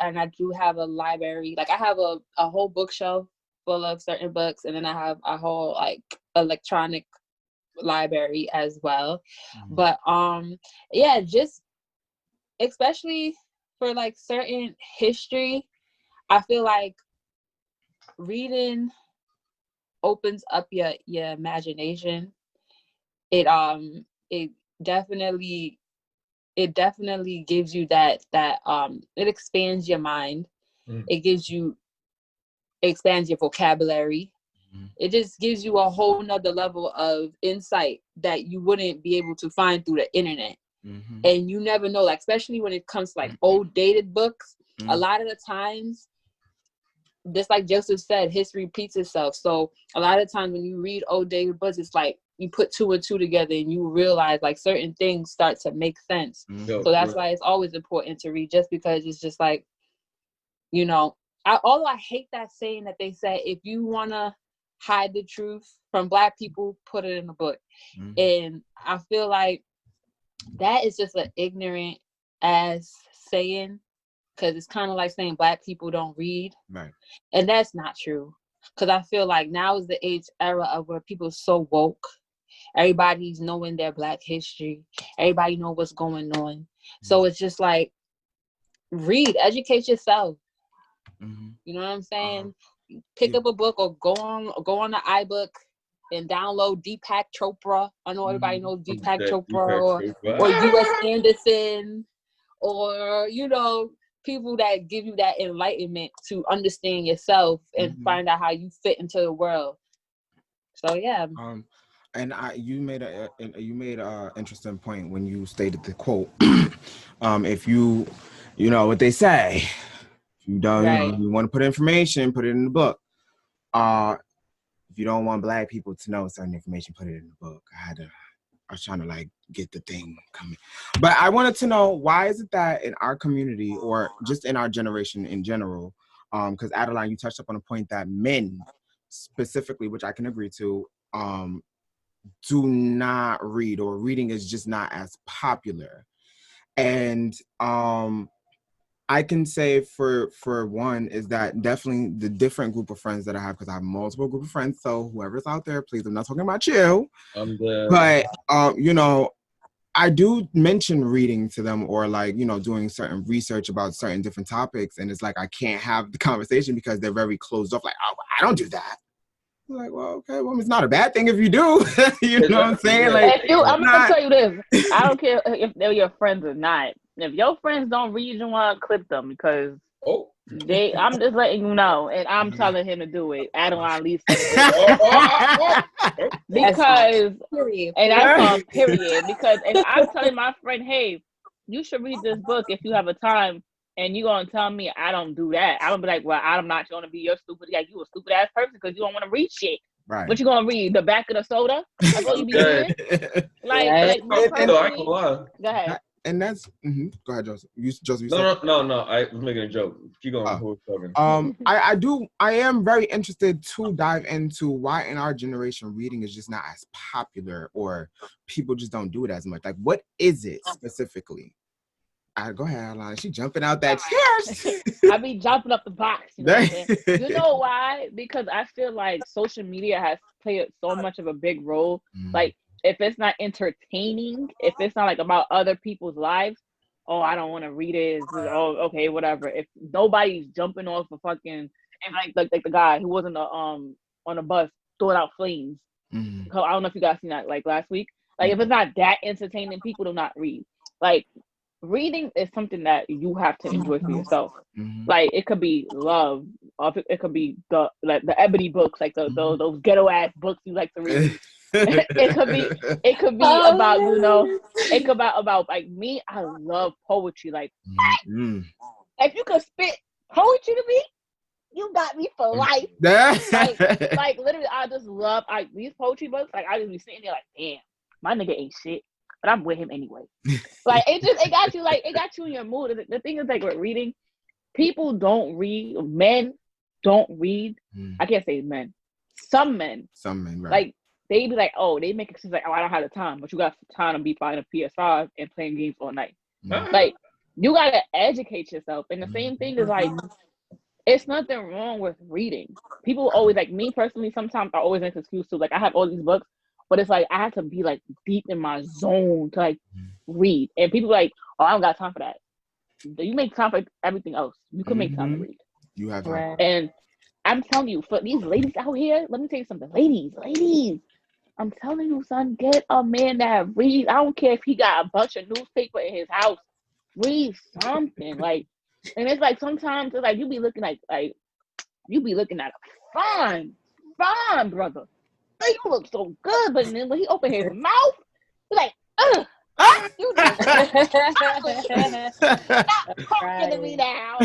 have a library. Like, I have a whole bookshelf full of certain books, and then I have a whole, like, electronic library as well. But yeah, just especially for, like, certain history, I feel like reading opens up your imagination. It definitely gives you that it expands your mind. It expands your vocabulary. It just gives you a whole nother level of insight that you wouldn't be able to find through the internet. And you never know, like, especially when it comes to, like, old dated books, a lot of the times, just like Joseph said, history repeats itself. So a lot of times when you read old dated books, it's like you put two and two together and you realize, like, certain things start to make sense. So that's why it's always important to read, just because it's just like, although I hate that saying that they say, if you want to hide the truth from Black people, put it in a book. And I feel like that is just an ignorant ass saying, because it's kind of like saying black people don't read, Right. and that's not true. Because I feel like now is the age era of where people are so woke. Everybody's knowing their black history. Everybody know what's going on. So it's just like, read, educate yourself. You know what I'm saying? Pick up a book or go on the iBook and download Deepak Chopra. I know everybody knows Deepak Chopra or U.S. Anderson, or people that give you that enlightenment to understand yourself and find out how you fit into the world. So yeah. And you made a interesting point when you stated the quote. If you know what they say, if you don't, you want to put information, put it in the book. If you don't want black people to know certain information, put it in the book. I was trying to like get the thing coming, but I wanted to know, why is it that in our community or just in our generation in general, because Adeline, you touched up on a point that men specifically, which I can agree to, do not read, or reading is just not as popular. And I can say for one is that definitely the different group of friends that I have, because I have multiple group of friends. So whoever's out there, please, I'm not talking about you. But I do mention reading to them, or like, doing certain research about certain different topics. And it's like, I can't have the conversation because they're very closed off. Like, oh, I don't do that. I'm like, well, okay, well, it's not a bad thing if you do. You know what I'm saying? Like, I'm gonna tell you this. I don't care if they're your friends or not. If your friends don't read, you want to clip them, because I'm just letting you know, and I'm telling him to do it. Adeline Lee said it. Because, and that's on period. Because if I'm telling my friend, hey, you should read this book if you have a time, and you gonna tell me I don't do that, I'm gonna be like, well, I'm not gonna be your stupid, like, you a stupid ass person because you don't want to read shit. Right. What you gonna read? The back of the soda? That's all you be doing? Like me personally. Go ahead. And that's go ahead, Joseph. Joseph, no. I was making a joke. Keep going. Who was talking? I am very interested to dive into why in our generation reading is just not as popular, or people just don't do it as much. Like, what is it specifically? Go ahead, Alana. She jumping out that chair. I be jumping up the box. You know what I'm saying? You know why? Because I feel like social media has played so much of a big role. Like, if it's not entertaining, if it's not like about other people's lives, oh, I don't want to read it. Oh, okay, whatever. If nobody's jumping off a fucking, and like the guy who was on a bus throwing out flames. I don't know if you guys seen that like last week. Like, if it's not that entertaining, people do not read. Like, reading is something that you have to enjoy for yourself. Like, it could be love, or it could be the ebony books, like those ghetto ass books you like to read. it could be about, it could be about like me. I love poetry. Like, if you could spit poetry to me, you got me for life. like literally, I just love these poetry books. Like, I just be sitting there like, damn, my nigga ain't shit, but I'm with him anyway. Like, it got you in your mood. The thing is, like, with reading, people don't read. Men don't read. I can't say men. Some men, right? Like, they be like, oh, they make excuses like, oh, I don't have the time, but you got time to be playing a PS5 and playing games all night. Like, you gotta educate yourself. And the same thing is like, it's nothing wrong with reading. People always, like, me personally, sometimes I always make an excuse to, like, I have all these books, but it's like I have to be like deep in my zone to like read. And people are like, oh, I don't got time for that. You make time for everything else. You can make time to read. You have time. And I'm telling you, for these ladies out here, let me tell you something. Ladies, I'm telling you, son, get a man that reads. I don't care if he got a bunch of newspaper in his house. Read something. Like, and it's like, sometimes it's like you be looking at a fine brother. You look so good, but then when he opened his mouth, he's like, ugh. You just stop talking to me now.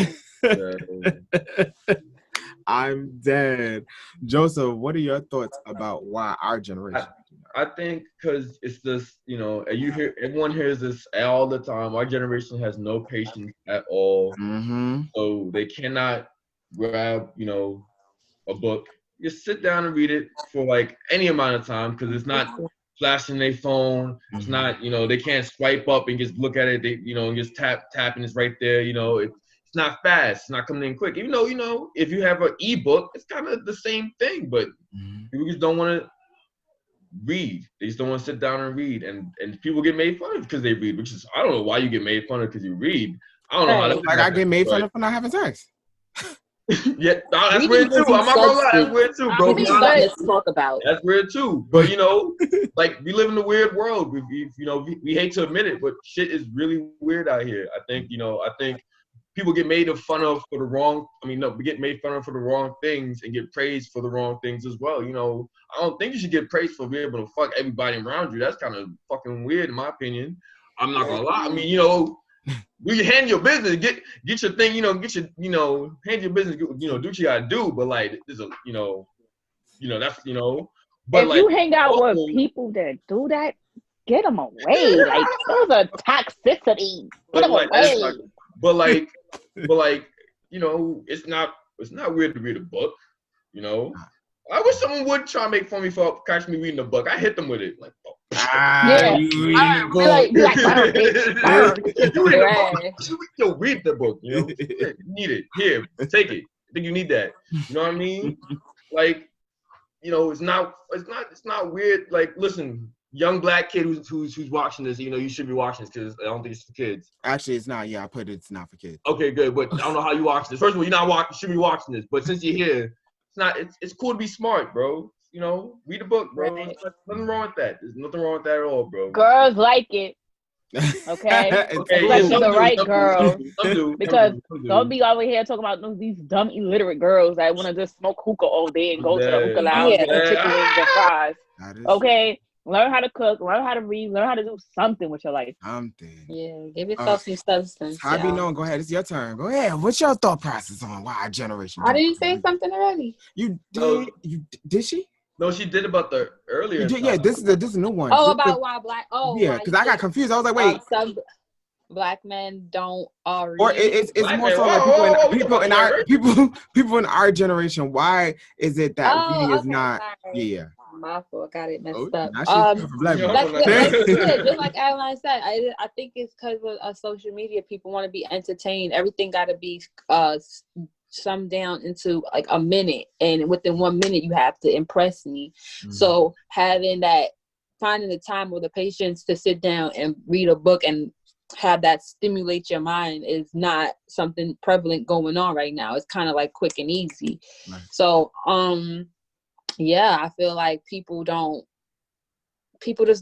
I'm dead. Joseph, what are your thoughts about why our generation? I think because it's just, everyone hears this all the time. Our generation has no patience at all. So they cannot grab, a book. Just sit down and read it for like any amount of time, because it's not flashing their phone. It's not, they can't swipe up and just look at it. They, and just tapping is right there. It's not fast. It's not coming in quick. Even though, if you have an ebook, it's kind of the same thing. But people just don't want to read. They just don't want to sit down and read. And people get made fun of because they read, which is, I don't know why you get made fun of because you read. I don't know how that I get made fun of for not having sex. Yeah, that's weird too. I'm not gonna lie, that's weird too, bro. Let's talk about. That's weird too. But like we live in a weird world. We hate to admit it, but shit is really weird out here. I think people get made fun of for the wrong. We get made fun of for the wrong things and get praised for the wrong things as well. I don't think you should get praised for being able to fuck everybody around you. That's kind of fucking weird in my opinion. I'm not gonna lie. Do you handle your business, get your thing, handle your business, do what you gotta do. But like, there's that's, but if like, you hang out with people that do that, get them away. Like, those are toxicity. Get them away. But like, it's not weird to read a book. I wish someone would try to make fun of me for catching me reading a book. I hit them with it. Like, read the book. You need it. Here, take it. I think you need that. You know what I mean? Like, it's not weird. Like, listen, young black kid who's watching this, you should be watching this because I don't think it's for kids. Actually, it's not. Yeah, I put it's not for kids. Okay, good. But I don't know how you watch this. First of all, you should be watching this. But since you're here, it's cool to be smart, bro. Read a book, bro. Right. There's nothing wrong with that. There's nothing wrong with that at all, bro. Girls like it. Okay? Especially the right girls. Because don't be over here talking about these dumb illiterate girls that want to just smoke hookah all day and go to the hookah lounge and eat chicken wings and fries. Okay? Learn how to cook, learn how to read, learn how to do something with your life. Yeah, give yourself some substance. I be known. Go ahead, it's your turn. Go ahead. What's your thought process on why our generation? I didn't say something already. You did? Did she? No, she did about the earlier. Yeah, this is a new one. Oh, about why black? Oh, yeah, because I got confused. I was like, wait. Some black men don't read. Or it's more so like people in our generation. Why is it that reading is not? Sorry. Yeah. My fault, got it messed up. Just like Adeline said, I think it's because of social media. People want to be entertained. Everything got to be summed down into like a minute, and within 1 minute you have to impress me. So finding the time or the patience to sit down and read a book and have that stimulate your mind is not something prevalent going on right now. It's kind of like quick and easy. Right. So yeah, I feel like people just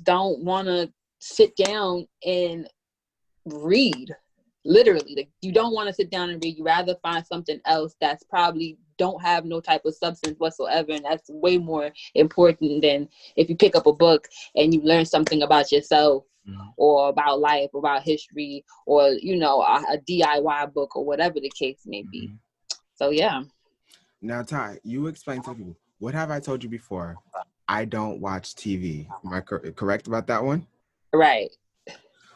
don't want to sit down and read. Literally, like, you don't want to sit down and read. You rather find something else that's probably don't have no type of substance whatsoever, and that's way more important than if you pick up a book and you learn something about yourself or about life, or about history, or a DIY book or whatever the case may be. So yeah. Now, Ty, you explain to people. What have I told you before? I don't watch TV. Am I correct about that one? Right.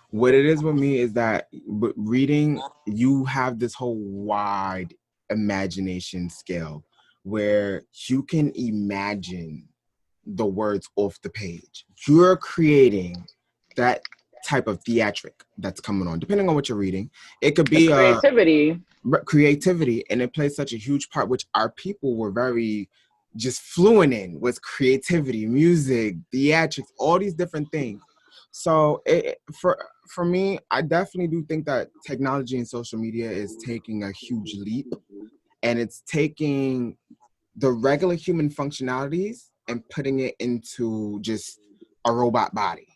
What it is with me is that reading, you have this whole wide imagination scale where you can imagine the words off the page. You're creating that type of theatric that's coming on, depending on what you're reading. It could be creativity, and it plays such a huge part, which our people were very just fluent in, was creativity, music, theatrics, all these different things. So for me, I definitely do think that technology and social media is taking a huge leap, and it's taking the regular human functionalities and putting it into just a robot body.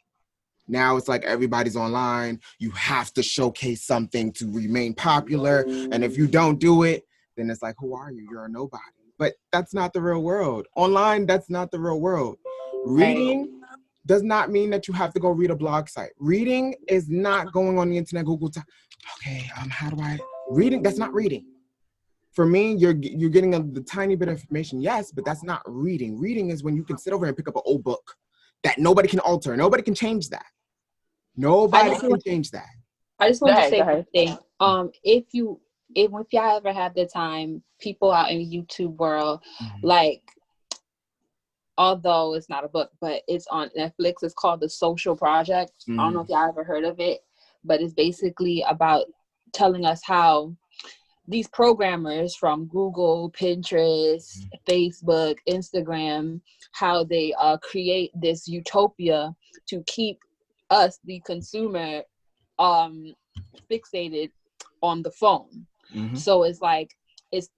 Now it's like everybody's online. You have to showcase something to remain popular. And if you don't do it, then it's like, who are you? You're a nobody. But that's not the real world. Online, that's not the real world. Reading does not mean that you have to go read a blog site. Reading is not going on the internet, Google. How do I? Reading, that's not reading. For me, you're getting the tiny bit of information, yes, but that's not reading. Reading is when you can sit over and pick up an old book that nobody can alter. Nobody can change that. Nobody can change that. I just want to say one thing. If y'all ever have the time, people out in the YouTube world, like, although it's not a book, but it's on Netflix. It's called The Social Project. I don't know if y'all ever heard of it, but it's basically about telling us how these programmers from Google, Pinterest, Facebook, Instagram, how they create this utopia to keep us, the consumer, fixated on the phone. So it's like it's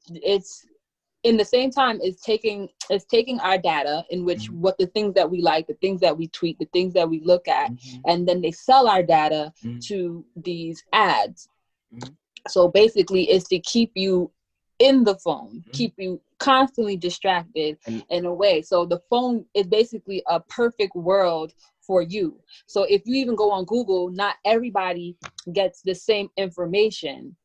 in the same time it's taking our data, in which what the things that we like, the things that we tweet, the things that we look at, and then they sell our data to these ads. So basically it's to keep you in the phone, keep you constantly distracted in a way. So the phone is basically a perfect world for you. So if you even go on Google, not everybody gets the same information.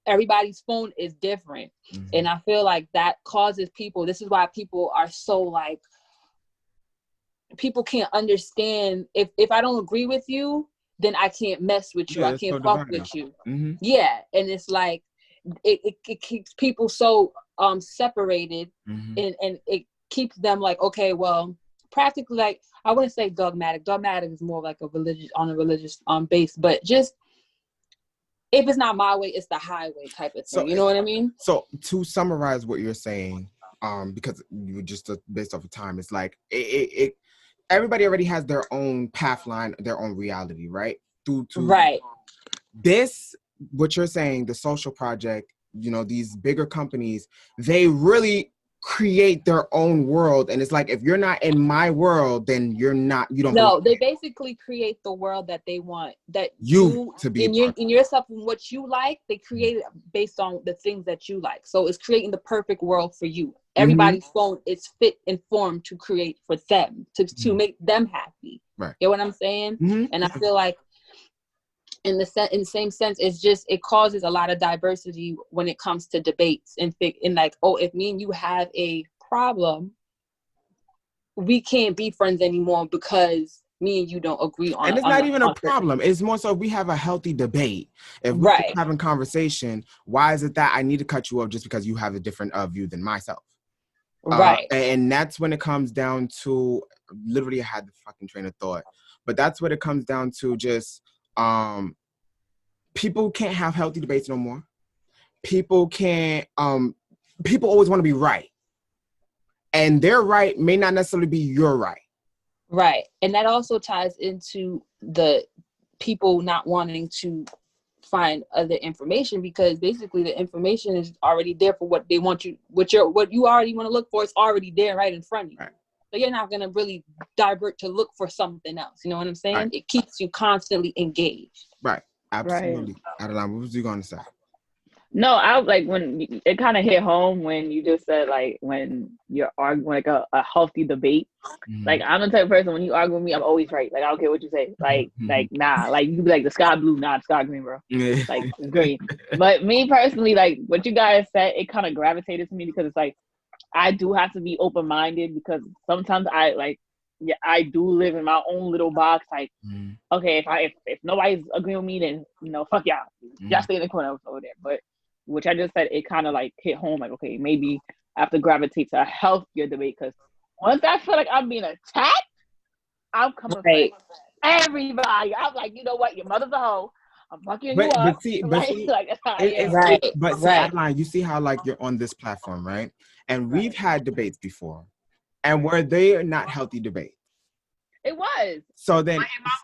Everybody's phone is different. And I feel like that causes people, this is why people are so like, people can't understand, if I don't agree with you, then I can't mess with you. I can't fuck with you. Yeah. And it's like, it keeps people so separated, and it keeps them like, okay, well, practically, like, I wouldn't say dogmatic. Dogmatic is more like a religious base, but just, if it's not my way, it's the highway type of thing. So, you know what I mean? So to summarize what you're saying, because you just based off of time, it's like it everybody already has their own path line, their own reality, right? Right. This, what you're saying, the social project, you know, these bigger companies, they really create their own world, and it's like, if you're not in my world, then you don't. No, they basically create the world that they want, that you to be in yourself, and what you like. They create it based on the things that you like. So it's creating the perfect world for you. Everybody's phone is fit and formed to create for them, to make them happy. Right. You know what I'm saying? And I feel like in the same sense, it causes a lot of diversity when it comes to debates, and like, oh, if me and you have a problem, we can't be friends anymore because me and you don't agree on. And it's not even a problem. It's more so we have a healthy debate. If we're having conversation, why is it that I need to cut you off just because you have a different view than myself? Right. And that's when it comes down to, literally I had the fucking train of thought, but that's what it comes down to. Just people can't have healthy debates no more. People can't, people always want to be right. And their right may not necessarily be your right. Right. And that also ties into the people not wanting to find other information, because basically the information is already there for what they want you, what you already want to look for is already there right in front of you. Right. So you're not going to really divert to look for something else. You know what I'm saying? Right. It keeps you constantly engaged. Right. Absolutely. Right. Adeline, what was you going to say? No, I like when it kind of hit home when you just said, like, when you're arguing, like a healthy debate. Like, I'm the type of person, when you argue with me, I'm always right. Like, I don't care what you say. Like, nah. Like, you can be like, the sky blue, nah, the sky green, bro. Like, it's green. But me personally, like, what you guys said, it kind of gravitated to me, because it's like, I do have to be open-minded, because sometimes I do live in my own little box. Like, okay, if nobody's agreeing with me, then, you know, fuck y'all. Y'all stay in the corner over there. But which I just said, it kind of like hit home, like, okay, maybe I have to gravitate to a healthier debate, because once I feel like I'm being attacked, I'm coming for everybody. I'm like, you know what, your mother's a hoe. I'm fucking you up. But see, that's how I am. But see, Adeline, you see how, like, you're on this platform, right? And we've had debates before, and where they are not healthy debates. It was. So then,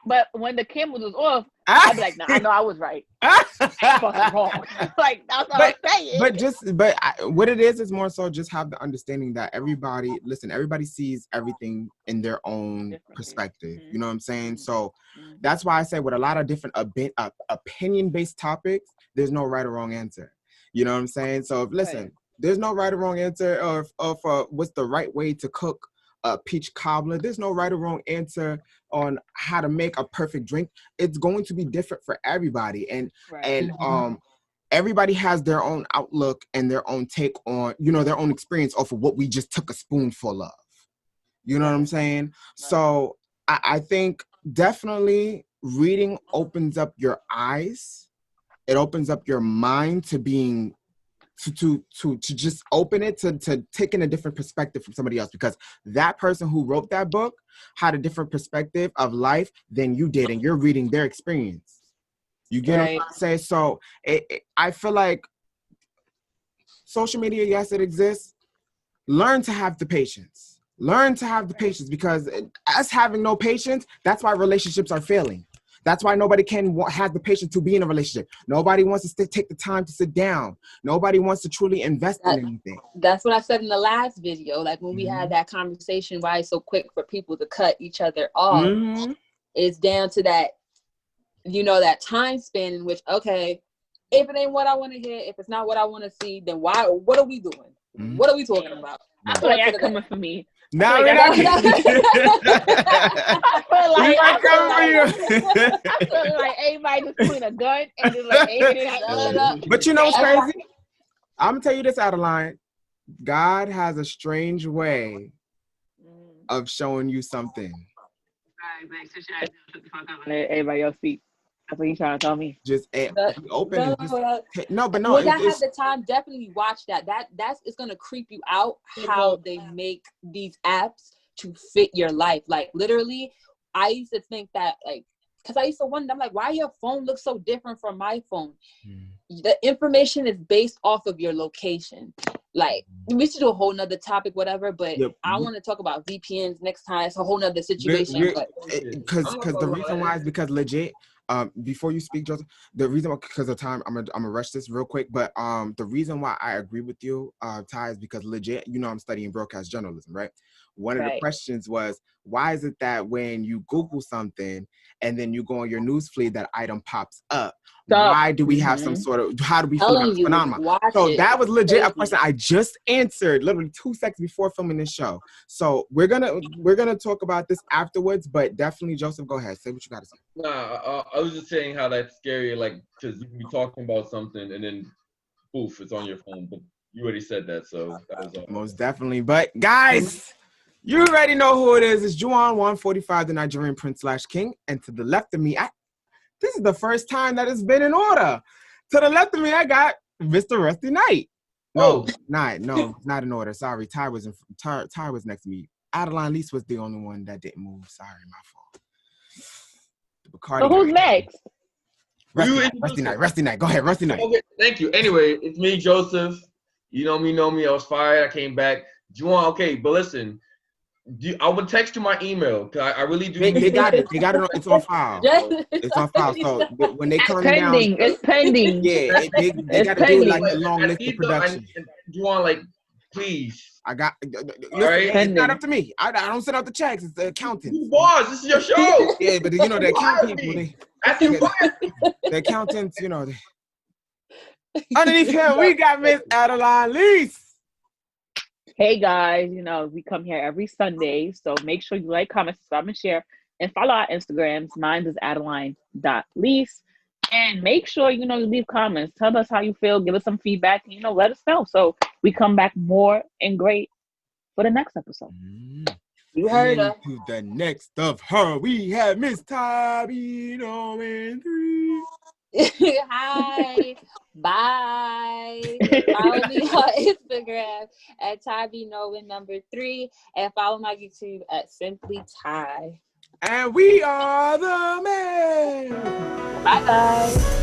but when the camera was off, I'd be like, nah, I know I was right. Fucking wrong. Like, that's what I'm saying. But what it is more so just have the understanding that everybody sees everything in their own perspective. You know what I'm saying? So that's why I say, with a lot of different opinion-based topics, there's no right or wrong answer. You know what I'm saying? So there's no right or wrong answer of what's the right way to cook a peach cobbler. There's no right or wrong answer on how to make a perfect drink. It's going to be different for everybody, and everybody has their own outlook and their own take on, you know, their own experience off of what we just took a spoonful of. You know what I'm saying? Right. So I think definitely reading opens up your eyes. It opens up your mind to to just open it to take in a different perspective from somebody else, because that person who wrote that book had a different perspective of life than you did, and you're reading their experience. You get what I'm saying? So I feel like social media, yes, it exists. Learn to have the patience. Learn to have the patience, because us having no patience, that's why relationships are failing. That's why nobody has the patience to be in a relationship. Nobody wants to take the time to sit down. Nobody wants to truly invest in anything. That's what I said in the last video. Like when we had that conversation, why it's so quick for people to cut each other off. It's down to that, that time span in which, okay, if it ain't what I want to hear, if it's not what I want to see, then what are we doing? What are we talking about? I feel like you're coming for me. No, we're not coming. I I feel like everybody just pulling a gun and just like aiming it at But you know what's crazy? I'm gonna tell you this, Adeline. God has a strange way of showing you something. Everybody else speak. That's what you trying to tell me. Just open. When I have the time, definitely watch that. That's it's gonna creep you out how they make these apps to fit your life. Like literally, I used to think that because I used to wonder, I'm like, why your phone looks so different from my phone? The information is based off of your location. Like we should do a whole nother topic, whatever. But I want to talk about VPNs next time. It's a whole nother situation. Because the reason why is because legit. Before you speak, Joseph, the reason why, because of time, I'm gonna rush this real quick. But the reason why I agree with you, Ty, is because legit, I'm studying broadcast journalism, right? One of the questions was, why is it that when you Google something and then you go on your news feed, that item pops up? Why do we have some sort of, how do we feel about this phenomenon? So that was legit a question I just answered literally 2 seconds before filming this show. So we're gonna talk about this afterwards, but definitely, Joseph, go ahead, say what you gotta say. Nah, I was just saying how that's scary, like, because you can be talking about something and then poof, it's on your phone, but you already said that, so that was all. Most definitely. But guys, you already know who it is. It's Juwan 145, the Nigerian Prince / King. And to the left of me, this is the first time that it's been in order. To the left of me, I got Mr. Rusty Knight. No, not in order. Sorry, Ty was next to me. Adeline Lease was the only one that didn't move. Sorry, my fault. So who's next? Rusty Knight. Go ahead, Rusty Knight. Okay, thank you. Anyway, it's me, Joseph. You know me. I was fired. I came back. Juwan, okay, but listen. I would text you my email because I really do. They got it. They got it. It's on file. It's on file. So when they come down, it's pending. Yeah, they got to do like a long list of production. Juwan, like, please. I got. Listen, right? It's not up to me. I don't send out the checks. It's the accountant. You boss. This is your show. Yeah, but the accountant people. The accountants, Underneath him, we got Miss Adeline Lease. Hey guys, we come here every Sunday, so make sure you like, comment, subscribe, and share, and follow our Instagrams. Mine is Adeline.Lease. And make sure, you leave comments. Tell us how you feel, give us some feedback, and, let us know. So we come back more and great for the next episode. You heard her. To the next of her, we have Miss Tabino in 3. Hi. Bye. Follow me on Instagram at TyBeKnowin3 and follow my YouTube at Simply Ty. And we are the men. Bye guys.